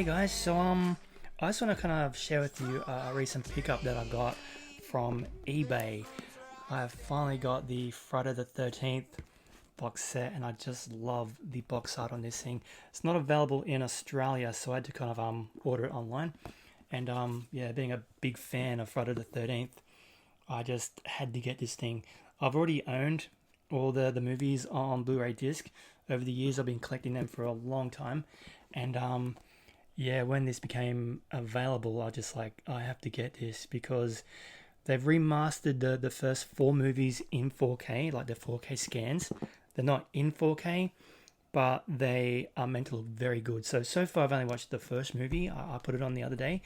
Hey guys, so I just want to kind of share with you a recent pickup that I got from eBay. I've finally got the Friday the 13th box set, and I just love the box art on this thing. It's not available in Australia, so I had to kind of order it online. And yeah, being a big fan of Friday the 13th, I just had to get this thing. I've already owned all the movies on Blu-ray disc. Over the years, I've been collecting them for a long time, and yeah, when this became available, I have to get this because they've remastered the first 4 movies in 4K, like the 4K scans. They're not in 4K, but they are meant to look very good. So far I've only watched the first movie. I put it on the other day,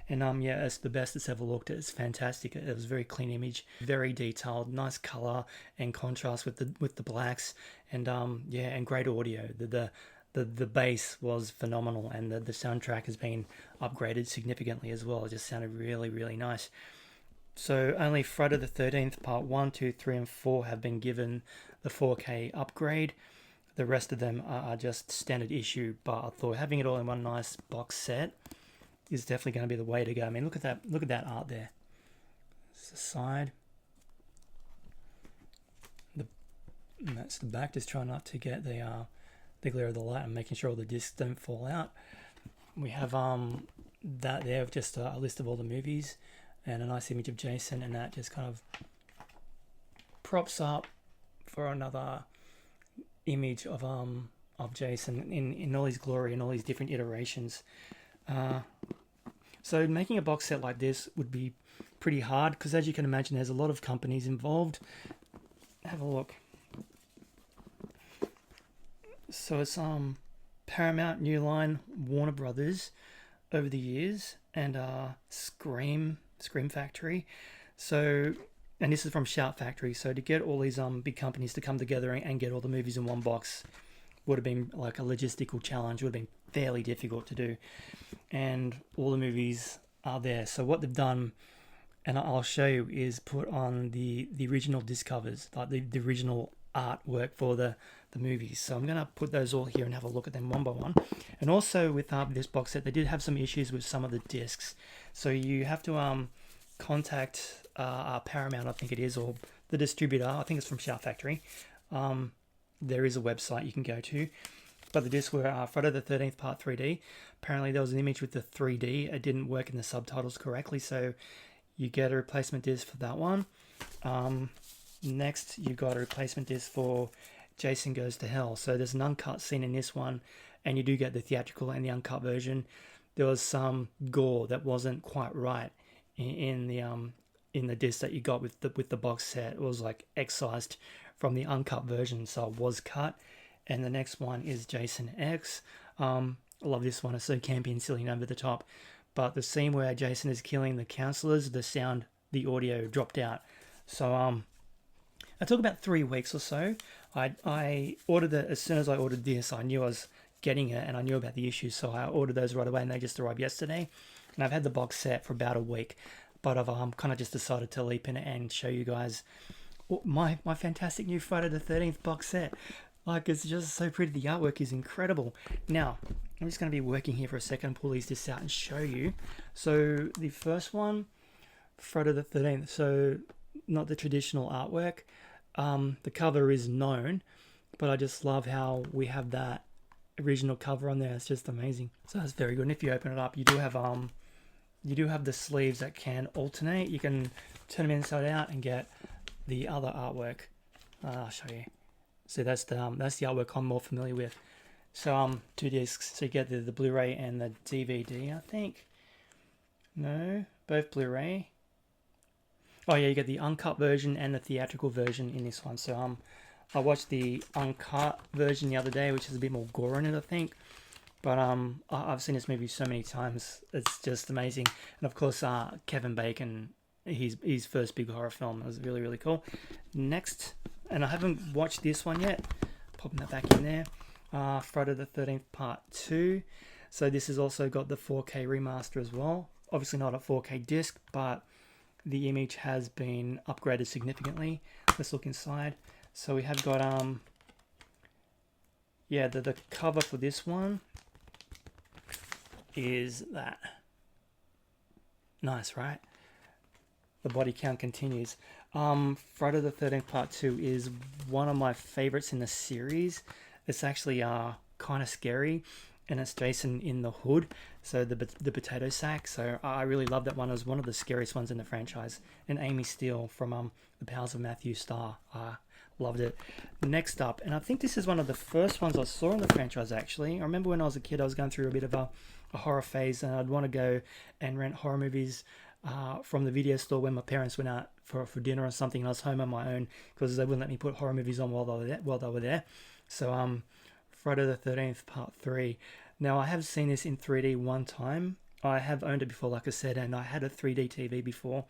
and yeah, it's the best it's ever looked. It's fantastic. It was a very clean image, very detailed, nice color and contrast with the blacks, and yeah, and great audio. The bass was phenomenal, and the soundtrack has been upgraded significantly as well. It just sounded really, really nice. So only Friday the 13th part 1, 2, 3 and 4 have been given the 4K upgrade. The rest of them are just standard issue, but I thought having it all in one nice box set is definitely going to be the way to go. I mean, look at that art there. It's the side. That's the back. Just try not to get the glare of the light and making sure all the discs don't fall out. We have that there of just a list of all the movies and a nice image of Jason, and that just kind of props up for another image of Jason in all his glory and all his different iterations. So making a box set like this would be pretty hard because, as you can imagine, there's a lot of companies involved. Have a look. So it's Paramount, New Line, Warner Brothers over the years, and Scream Factory. So, and this is from Shout Factory. So to get all these big companies to come together and get all the movies in one box would have been like a logistical challenge. Would have been fairly difficult to do, and all the movies are there. So what they've done, and I'll show you, is put on the original disc covers, like the original artwork for the movies. So I'm going to put those all here and have a look at them one by one. And also with this box set, they did have some issues with some of the discs. So you have to contact Paramount, I think it is, or the distributor. I think it's from Shout Factory. There is a website you can go to. But the discs were Friday the 13th Part 3D. Apparently there was an image with the 3D. It didn't work in the subtitles correctly, so you get a replacement disc for that one. Next, you've got a replacement disc for Jason Goes to Hell. So there's an uncut scene in this one, and you do get the theatrical and the uncut version. There was some gore that wasn't quite right in the disc that you got with the box set. It was like excised from the uncut version, so it was cut. And the next one is Jason X. I love this one. It's so campy and silly and over the top. But the scene where Jason is killing the counselors, the audio dropped out. So it took about 3 weeks or so. I ordered it as soon as I ordered this. I knew I was getting it, and I knew about the issues, so I ordered those right away, and they just arrived yesterday. And I've had the box set for about a week, but I've kind of just decided to leap in and show you guys my fantastic new Friday the 13th box set. Like, it's just so pretty. The artwork is incredible. Now, I'm just going to be working here for a second, pull these discs out and show you. So the first one, Friday the 13th. So not the traditional artwork. The cover is known, but I just love how we have that original cover on there. It's just amazing. So that's very good. And if you open it up, you do have the sleeves that can alternate. You can turn them inside out and get the other artwork. I'll show you. So that's the artwork I'm more familiar with. So 2 discs. So you get the Blu-ray and the DVD, I think. No, both Blu-ray. Oh yeah, you get the uncut version and the theatrical version in this one. So I watched the uncut version the other day, which has a bit more gore in it, I think. But I've seen this movie so many times. It's just amazing. And of course, Kevin Bacon, his first big horror film. It was really, really cool. Next, and I haven't watched this one yet. Popping that back in there. Friday the 13th Part 2. So this has also got the 4K remaster as well. Obviously not a 4K disc, but the image has been upgraded significantly. Let's look inside. So we have got yeah, the cover for this one is that. Nice, right? The body count continues. Friday the 13th Part 2 is one of my favorites in the series. It's actually kind of scary, and it's Jason in the hood, so the potato sack. So I really love that one. It was one of the scariest ones in the franchise. And Amy Steele from The Powers of Matthew Starr. Loved it. Next up, and I think this is one of the first ones I saw in the franchise actually. I remember when I was a kid, I was going through a bit of a horror phase, and I'd want to go and rent horror movies from the video store when my parents went out for dinner or something, and I was home on my own because they wouldn't let me put horror movies on while they were there. So Friday the 13th Part 3. Now I have seen this in 3D one time. I have owned it before, like I said, and I had a 3D TV before,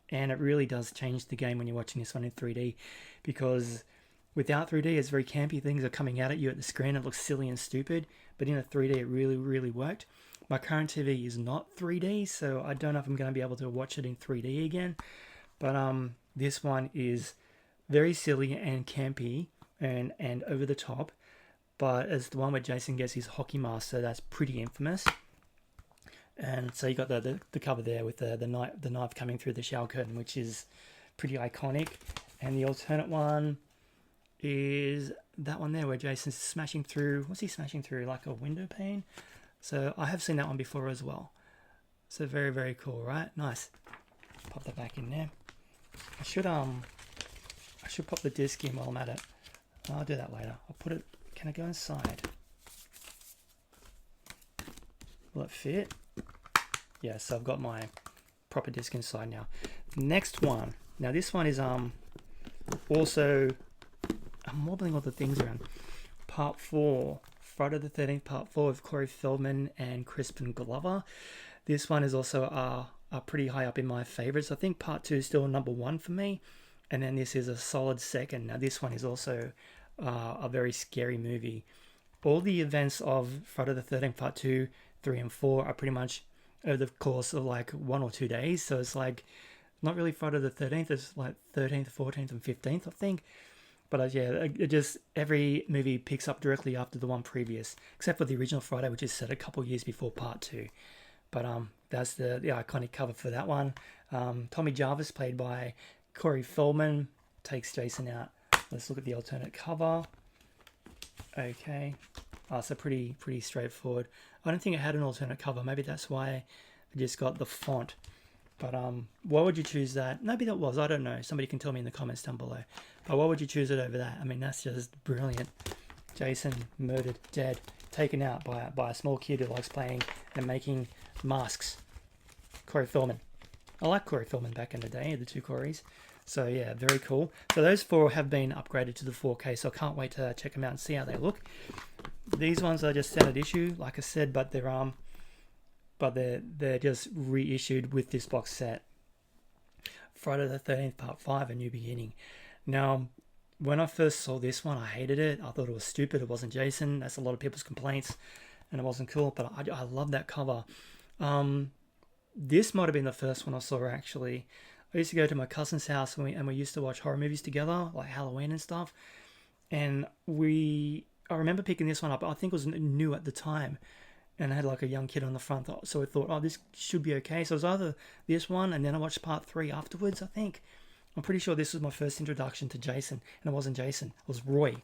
and it really does change the game when you're watching this one in 3D, because without 3D it's very campy. Things are coming out at you at the screen. It looks silly and stupid, but in a 3D it really worked. My current TV is not 3D, so I don't know if I'm going to be able to watch it in 3D again. But this one is very silly and campy and over the top. But it's the one where Jason gets his hockey mask, so that's pretty infamous. And so you got the cover there with the knife coming through the shower curtain, which is pretty iconic. And the alternate one is that one there where Jason's smashing through. What's he smashing through? Like a window pane? So I have seen that one before as well. So very cool, right? Nice. Pop that back in there. I should pop the disc in while I'm at it. I'll do that later. I'll put it. Can I go inside? Will it fit? Yeah, so I've got my proper disc inside now. Next one. Now this one is also, I'm wobbling all the things around. Part 4. Friday the 13th Part 4 with Corey Feldman and Crispin Glover. This one is also pretty high up in my favorites. I think Part 2 is still number 1 for me, and then this is a solid second. Now this one is also a very scary movie. All the events of Friday the 13th Part 2, 3 and 4 are pretty much over the course of like 1 or 2 days. So it's like not really Friday the 13th, it's like 13th, 14th and 15th I think. But yeah, it just, every movie picks up directly after the one previous, except for the original Friday, which is set a couple years before Part 2. But that's the iconic cover for that one. Tommy Jarvis, played by Corey Feldman, takes Jason out. Let's look at the alternate cover. Okay. So pretty straightforward. I don't think it had an alternate cover. Maybe that's why I just got the font. But why would you choose that? Maybe that was, I don't know. Somebody can tell me in the comments down below. But why would you choose it over that? I mean, that's just brilliant. Jason murdered, dead, taken out by a small kid who likes playing and making masks. Corey Feldman. I like Corey Feldman back in the day, the two Corys. So yeah, very cool. So those 4 have been upgraded to the 4K, so I can't wait to check them out and see how they look. These ones are just standard issue, like I said, but they're just reissued with this box set. Friday the 13th Part 5, A New Beginning. Now, when I first saw this one, I hated it. I thought it was stupid. It wasn't Jason. That's a lot of people's complaints, and it wasn't cool. But I love that cover. This might have been the first one I saw actually. I used to go to my cousin's house and we used to watch horror movies together, like Halloween and stuff. And I remember picking this one up. I think it was new at the time, and I had like a young kid on the front, so I thought, oh, this should be okay. So it was either this one, and then I watched Part 3 afterwards, I think. I'm pretty sure this was my first introduction to Jason, and it wasn't Jason, it was Roy.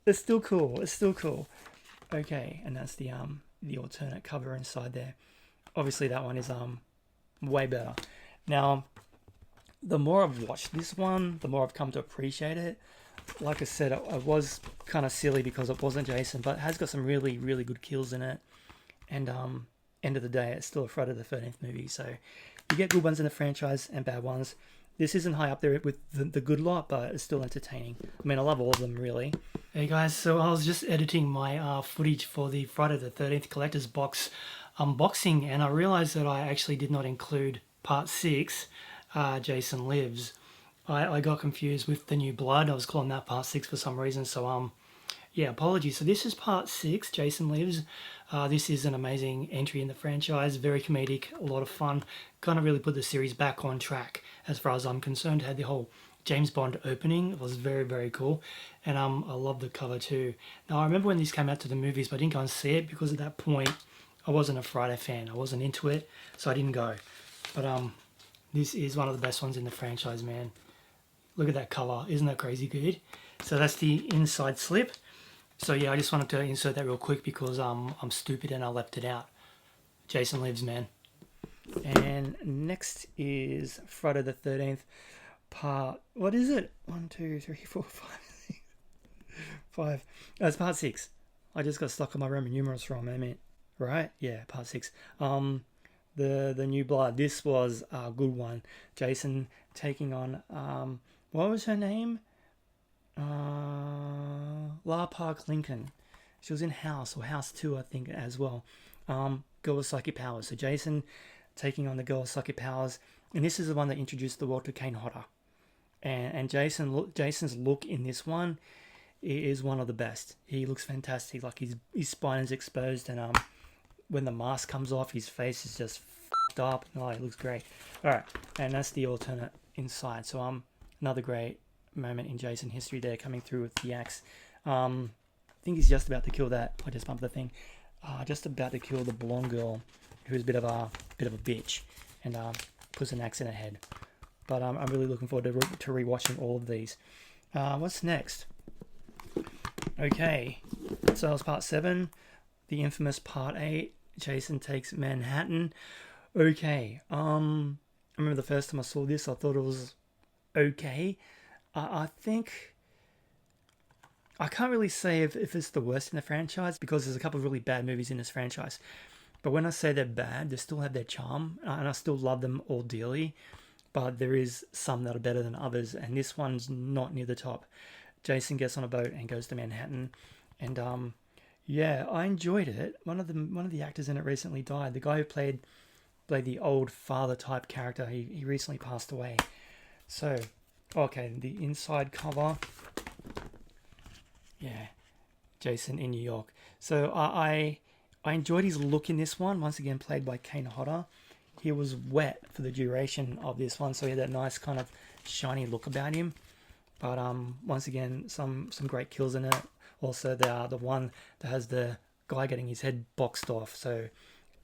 It's still cool. Okay, and that's the alternate cover inside there. Obviously that one is way better. Now, the more I've watched this one, the more I've come to appreciate it. Like I said, it was kind of silly because it wasn't Jason, but it has got some really good kills in it. And end of the day, it's still a Friday the 13th movie, so you get good ones in the franchise and bad ones. This isn't high up there with the good lot, but it's still entertaining. I mean, I love all of them, really. Hey guys, so I was just editing my footage for the Friday the 13th Collector's Box unboxing, and I realized that I actually did not include Part 6, Jason Lives. I got confused with The New Blood. I was calling that Part 6 for some reason, so yeah, apologies. So this is Part 6, Jason Lives. This is an amazing entry in the franchise, very comedic, a lot of fun, kind of really put the series back on track. as far as I'm concerned. It had the whole James Bond opening. It was very, very cool. And I love the cover too. Now, I remember when these came out to the movies, but I didn't go and see it because at that point, I wasn't a Friday fan. I wasn't into it, so I didn't go. But this is one of the best ones in the franchise, man. Look at that color. Isn't that crazy good? So that's the inside slip. So yeah, I just wanted to insert that real quick because I'm stupid and I left it out. Jason lives, man. And next is Friday the 13th part. What is it? 1, 2, 3, 4, 5, 6, 5. Oh, it's part 6. I just got stuck on my Roman numerals wrong, I meant. Right? Yeah, part 6. The new blood. This was a good one. Jason taking on what was her name? La Park Lincoln. She was in House or House 2, I think, as well. Girl with psychic powers. So Jason taking on the girl with psychic powers, and this is the one that introduced the world to Kane Hodder. And Jason's look in this one is one of the best. He looks fantastic. Like his spine is exposed, and when the mask comes off, his face is just f***ed up. Oh, it looks great. All right, and that's the alternate inside. So another great moment in Jason history there, coming through with the axe. I think he's just about to kill that. I just bumped the thing. Just about to kill the blonde girl, who's a bit of a bitch, and puts an axe in her head. But I'm really looking forward to rewatching all of these. What's next? Okay, so that was part 7, the infamous part 8. Jason takes Manhattan. Okay, I remember the first time I saw this, I thought it was okay. I think I can't really say if it's the worst in the franchise because there's a couple of really bad movies in this franchise. But when I say they're bad, they still have their charm, and I still love them all dearly. But there is some that are better than others, and this one's not near the top. Jason gets on a boat and goes to Manhattan, and yeah, I enjoyed it. One of the actors in it recently died. The guy who played the old father type character, he recently passed away. So, okay, the inside cover. Yeah, Jason in New York. So I enjoyed his look in this one. Once again, played by Kane Hodder. He was wet for the duration of this one, so he had that nice kind of shiny look about him. But once again, some great kills in it. Also, the one that has the guy getting his head boxed off. So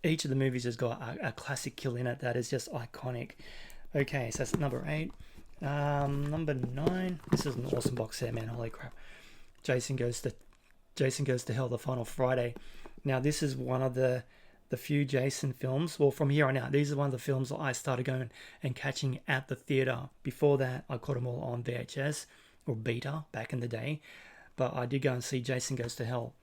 each of the movies has got a classic kill in it that is just iconic. Okay, so that's number 8. Number 9. This is an awesome box set, man. Holy crap! Jason Goes to Hell, the final Friday. Now, this is one of the few Jason films. Well, from here on out, these are one of the films that I started going and catching at the theater. Before that, I caught them all on VHS or Beta back in the day. But I did go and see Jason Goes to Hell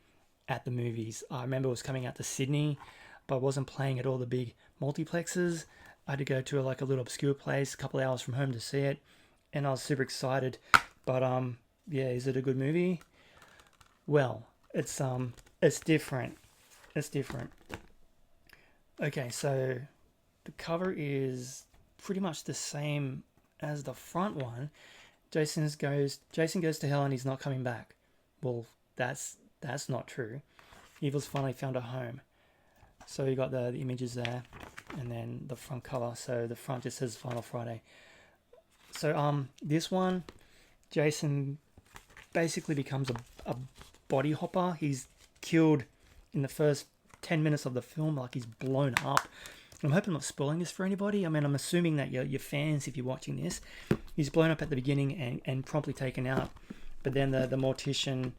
at the movies. I remember it was coming out to Sydney, but it wasn't playing at all the big multiplexes. I had to go to a little obscure place a couple of hours from home to see it, and I was super excited. But yeah, is it a good movie? Well, it's different. It's different. Okay, so the cover is pretty much the same as the front one. Jason goes to hell and he's not coming back. Well, that's not true. Evil's finally found a home. So you got the images there, and then the front cover. So the front just says Final Friday. So this one, Jason basically becomes a body hopper. He's killed in the first 10 minutes of the film, like he's blown up. I'm hoping I'm not spoiling this for anybody. I mean, I'm assuming that you're fans if you're watching this. He's blown up at the beginning and promptly taken out. But then the mortician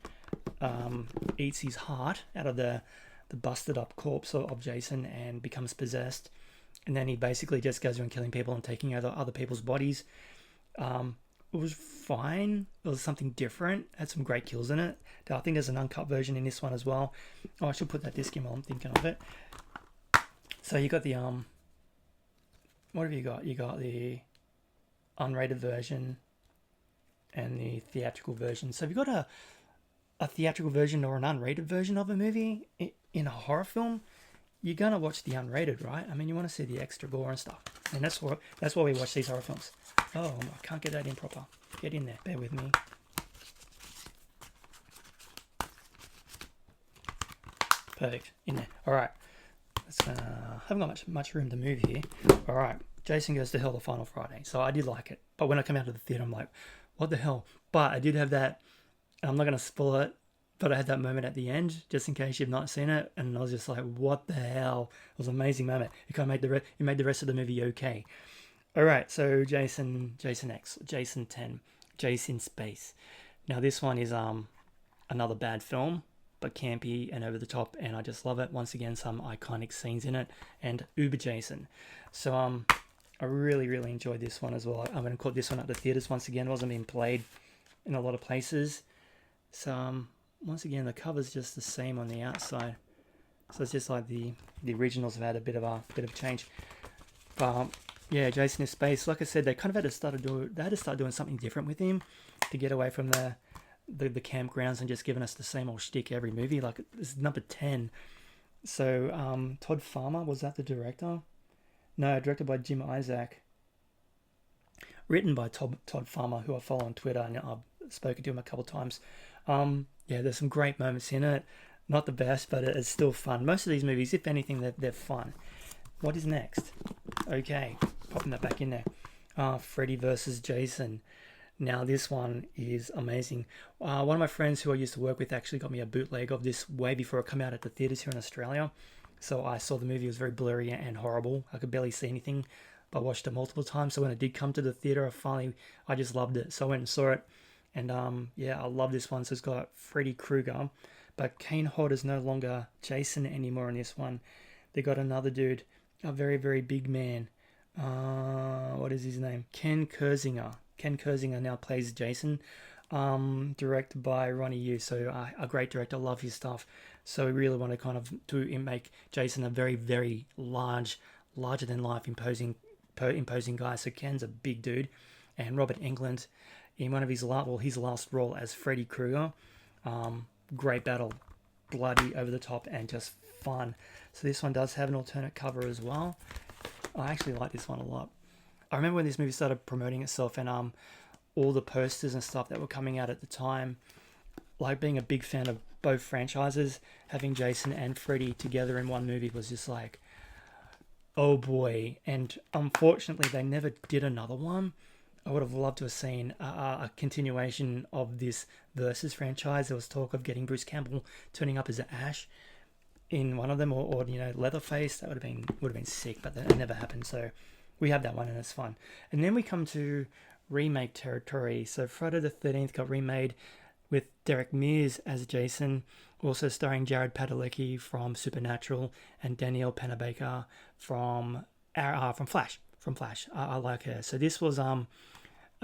eats his heart out of the busted up corpse of Jason and becomes possessed. And then he basically just goes around killing people and taking over other people's bodies. It was fine. It was something different. Had some great kills in it. I think there's an uncut version in this one as well. Oh, I should put that disc in while I'm thinking of it. So you got the what have you got? You got the unrated version and the theatrical version. So if you got a theatrical version or an unrated version of a movie in a horror film, you're gonna watch the unrated, right? I mean, you want to see the extra gore and stuff, and that's why we watch these horror films. Oh, I can't get that in proper. Get in there. Bear with me. Perfect. In there. All right. Haven't got much room to move here. All right. Jason Goes to Hell the final Friday. So I did like it. But when I came out of the theater, I'm like, what the hell? But I did have that, and I'm not going to spoil it, but I had that moment at the end, just in case you've not seen it, and I was just like, what the hell? It was an amazing moment. It kind of made the rest of the movie okay. All right, so Jason X, Jason 10, Jason Space. Now this one is another bad film, but campy and over the top, and I just love it. Once again, some iconic scenes in it, and Uber Jason. So I really enjoyed this one as well. I'm going to call this one at the theaters once again. It wasn't being played in a lot of places. So once again, the cover's just the same on the outside. So it's just like the originals have had a bit of change. But yeah, Jason in Space. Like I said, they kind of had to start doing something different with him to get away from the campgrounds and just giving us the same old shtick every movie. Like, this is number 10. So Todd Farmer, was that the director? No, directed by Jim Isaac. Written by Todd Farmer, who I follow on Twitter, and I've spoken to him a couple of times. Yeah, there's some great moments in it. Not the best, but it's still fun. Most of these movies, if anything, they're fun. What is next? Okay, popping that back in there. Freddy versus Jason. Now this one is amazing. One of my friends who I used to work with actually got me a bootleg of this way before it came out at the theaters here in Australia. So I saw the movie. It was very blurry and horrible. I could barely see anything, but I watched it multiple times. So when it did come to the theater, I just loved it. So I went and saw it, and yeah, I love this one. So it's got Freddy Krueger, but Kane Hodder is no longer Jason anymore in this one. They got another dude, a very big man. What is his name? Ken Kersinger. Ken Kersinger now plays Jason, directed by Ronnie Yu. So a great director, love his stuff. So we really want to kind of make Jason a very larger than life imposing guy. So Ken's a big dude, and Robert Englund in one of his last role as Freddy Krueger. Great battle, bloody, over the top, and just fun. So this one does have an alternate cover as well. I actually like this one a lot. I remember when this movie started promoting itself, and all the posters and stuff that were coming out at the time, like being a big fan of both franchises, having Jason and Freddy together in one movie was just like, oh boy. And unfortunately, they never did another one. I would have loved to have seen a continuation of this Versus franchise. There was talk of getting Bruce Campbell turning up as Ash in one of them, or Leatherface. That would have been sick, but that never happened. So we have that one, and it's fun. And then we come to remake territory. So Friday the 13th got remade with Derek Mears as Jason, also starring Jared Padalecki from Supernatural and Danielle Panabaker from Flash. I like her. So this was a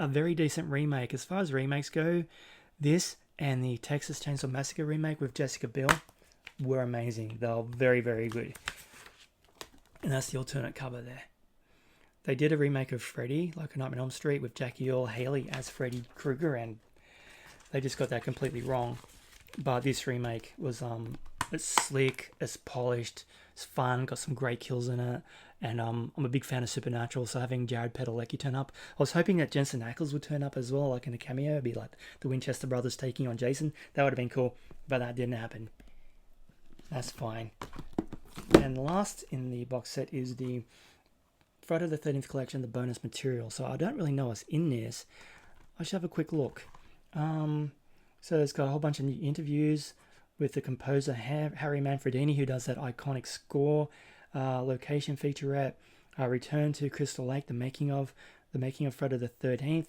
very decent remake. As far as remakes go, this and the Texas Chainsaw Massacre remake with Jessica Biel were amazing. They were very good. And that's the alternate cover there. They did a remake of Freddy, like a Nightmare on Elm Street, with Jackie Earle Haley as Freddy Krueger, and they just got that completely wrong. But this remake was it's slick, it's polished, it's fun, got some great kills in it, and I'm a big fan of Supernatural, so having Jared Padalecki turn up, I was hoping that Jensen Ackles would turn up as well, like in a cameo. It'd be like the Winchester brothers taking on Jason. That would have been cool, but that didn't happen. That's fine. And last in the box set is the Friday the 13th collection, the bonus material. So I don't really know what's in this. I should have a quick look. So it's got a whole bunch of new interviews with the composer Harry Manfredini, who does that iconic score, location featurette, Return to Crystal Lake, the making of Friday the 13th.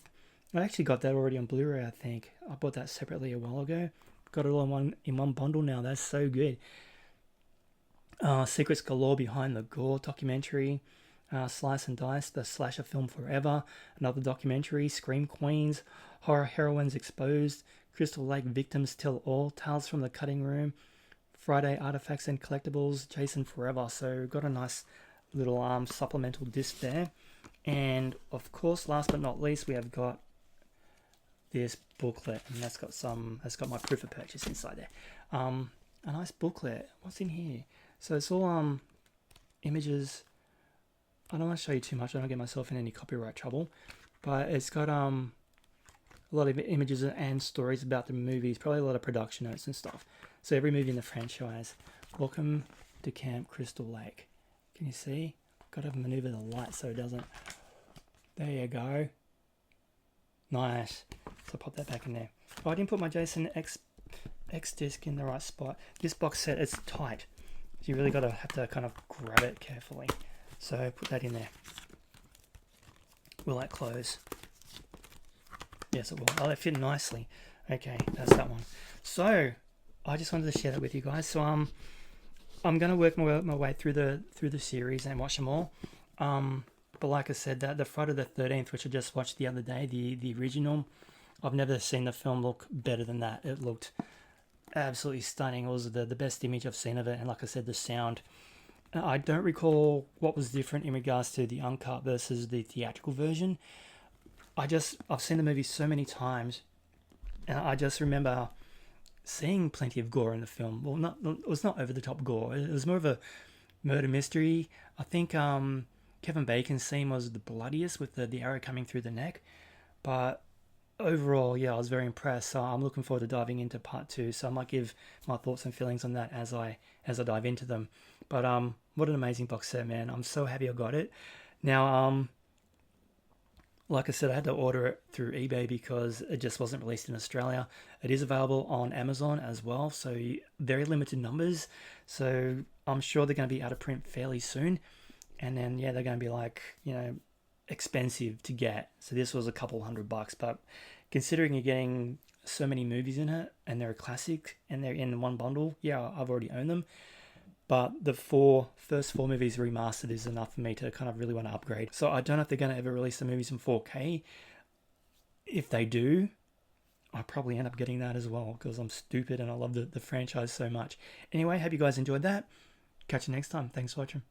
I actually got that already on Blu-ray, I think. I bought that separately a while ago. Got it all in one bundle now. That's so good. Secrets Galore Behind the Gore documentary. Slice and Dice, the slasher film forever. Another documentary. Scream Queens. Horror Heroines Exposed. Crystal Lake Victims Tell All. Tales from the Cutting Room. Friday Artifacts and Collectibles. Jason Forever. So got a nice little supplemental disc there. And of course, last but not least, we have got this booklet, and that's got my proof of purchase inside there. A nice booklet. What's in here? So it's all images. I don't want to show you too much. I don't get myself in any copyright trouble, but it's got a lot of images and stories about the movies. Probably a lot of production notes and stuff. So every movie in the franchise. Welcome to Camp Crystal Lake. Can you see? Gotta maneuver the light so it doesn't. There you go. Nice. So pop that back in there. Oh, I didn't put my Jason X disc in the right spot. This box set is tight. So you really have to kind of grab it carefully. So put that in there. Will that close? Yes, it will. Oh, that fit nicely. Okay, that's that one. So I just wanted to share that with you guys. So I'm gonna work my way through the series and watch them all. But like I said, that the Friday the 13th, which I just watched the other day, the original, I've never seen the film look better than that. It looked absolutely stunning. It was the best image I've seen of it, and like I said, the sound. I don't recall what was different in regards to the uncut versus the theatrical version. I've seen the movie so many times, and I just remember seeing plenty of gore in the film. Well, it was not over the top gore. It was more of a murder mystery. I think Kevin Bacon's scene was the bloodiest with the arrow coming through the neck, but overall, yeah, I was very impressed. So I'm looking forward to diving into part 2. So I might give my thoughts and feelings on that as I dive into them. But what an amazing box set, man! I'm so happy I got it. Now, like I said, I had to order it through eBay because it just wasn't released in Australia. It is available on Amazon as well, so very limited numbers. So I'm sure they're going to be out of print fairly soon. And then, yeah, they're going to be like, expensive to get. So this was a couple $100, but considering you're getting so many movies in it and they're a classic and they're in one bundle, yeah, I've already owned them. But the first four movies remastered is enough for me to kind of really want to upgrade. So I don't know if they're going to ever release the movies in 4K. If they do, I'll probably end up getting that as well because I'm stupid and I love the franchise so much. Anyway, hope you guys enjoyed that. Catch you next time. Thanks for watching.